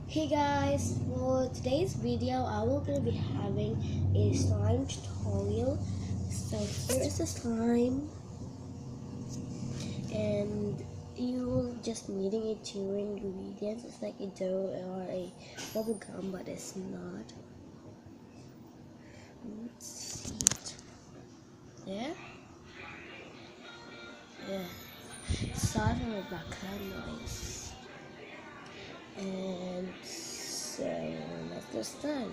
Hey guys, for today's video I will gonna be having a slime tutorial. So here is the slime, and you will just needing it two ingredients. It's like a dough or a bubble gum, but it's not. Let's see it. Yeah? Yeah. Start from the back, nice. And so let's get started.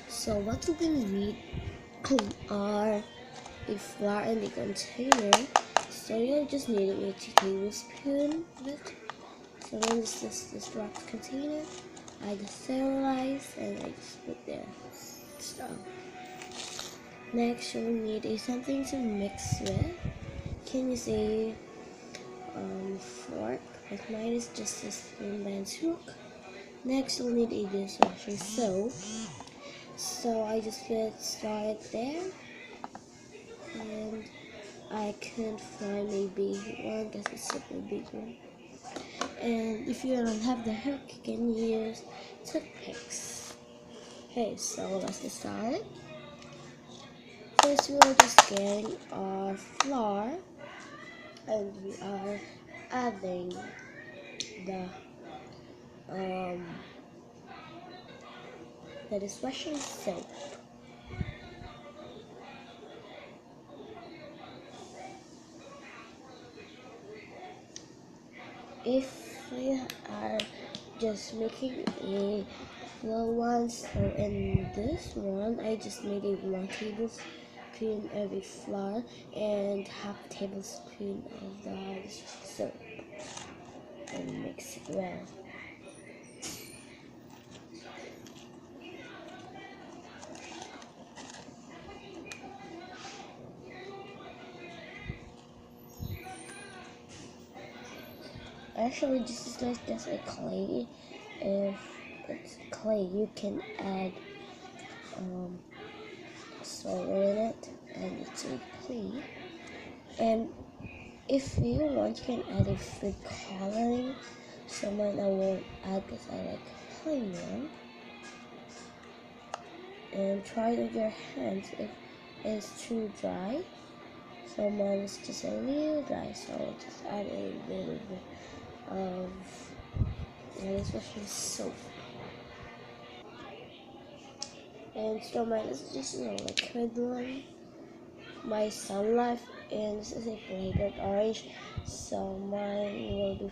So what we're gonna need are a flour in the container. So you're just needing a 2 tablespoons of it. So then this rock container, I just sterilize and I just put there. So next you'll need something to mix with. Can you say fork? But mine is just a spoon and hook. Next you'll need a dishwasher soap. So I just start there, and I couldn't find a big one because it's a big one. And if you don't have the hook, you can use toothpicks. Okay, so let's get started. First, we are just getting our flour, and we are adding um the dishwashing soap. If we are just making a little one, so in this one I just made a 1 tablespoon of a flour and half a tablespoon of the soap and mix it well. Actually, this is like just a clay. If it's clay, you can add salt in it, and it's a clay. And if you want, you can add a food coloring. So mine I won't add because I like plain one. And try it with your hands if it's too dry. So mine is just a little dry, so I'll just add a little bit of dishwashing soap. And so mine is just a liquid one. My sunlight, and this is a flavored orange, so mine will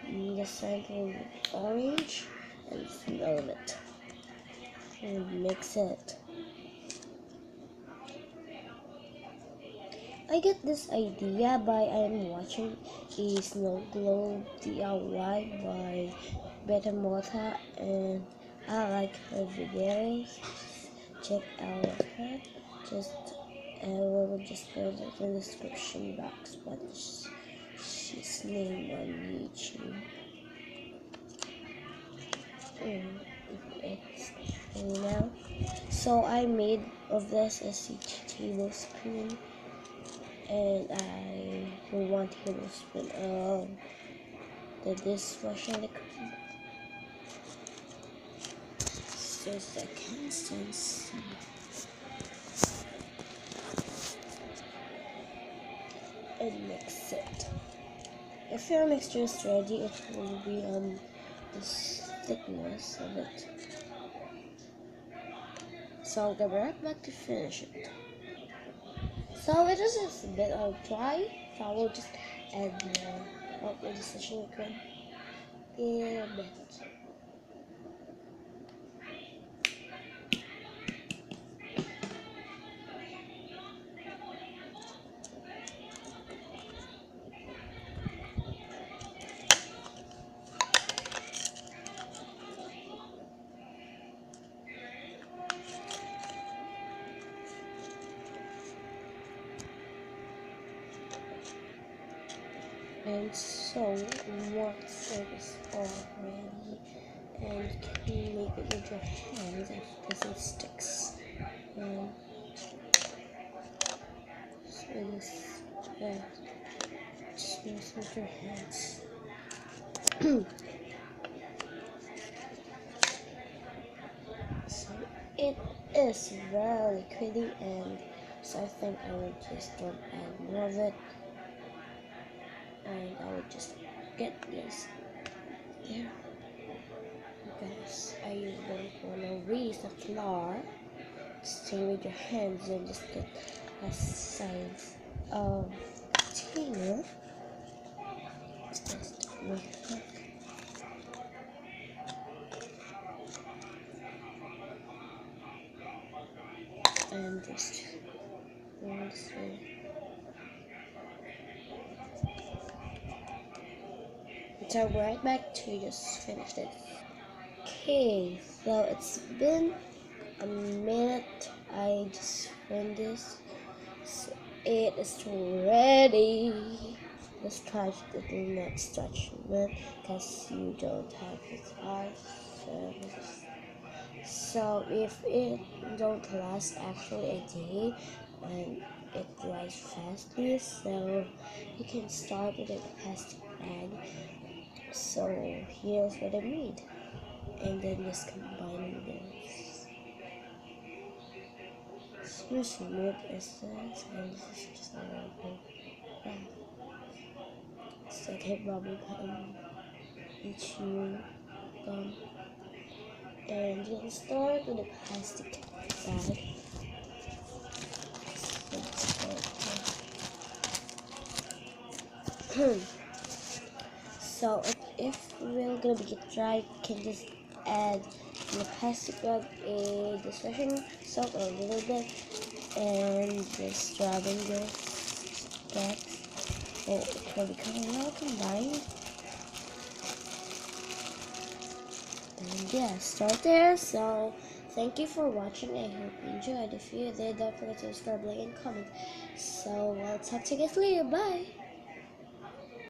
be the scent will be orange, and smell it and mix it. I get this idea by I'm watching a snow globe DIY by Beta Mota, and I like her videos. Check out her. I will just put it in the description box, but she's name on YouTube. Now, so I made of this a 2 tablespoon, and I put 1 tablespoon of the dishwashing liquid. So consistency. And mix it. If your mixture is ready, it will be on the thickness of it. So I'll get right back to finish it. So it is just a bit of dry, so I will just add more of the dishwashing liquid a bit. And so once it is all ready, and you can make it with your hands because it sticks. And so this, yeah, just mix with your hands. it is very liquidy, and so I think I will just don't add more of it, and I will just get this there. Because I don't wanna waste the flour. Stay with your hands and just get a size of container. Just really quick. And just go this way. So I'll be right back to just finish it. Okay, so it's been a minute. I just finished this. So it is ready. Let's try to do the next judgment because you don't have this service. So if it don't last actually a day and it dries fastly, so you can start with a plastic bag. So here's what I made, and then just combine this. Super smooth is this, and this is just a little bit. It's like a bubble gum, each new gum, and you can start with a plastic bag. So if we're gonna be dry, we can just add in the plastic bag a dishwashing soap a little bit, and just rubbing this box. Oh, it will become well combined. And yeah, start there. So thank you for watching. I hope you enjoyed. If you did, don't forget to subscribe, like, and comment. So I'll talk to you guys later. Bye.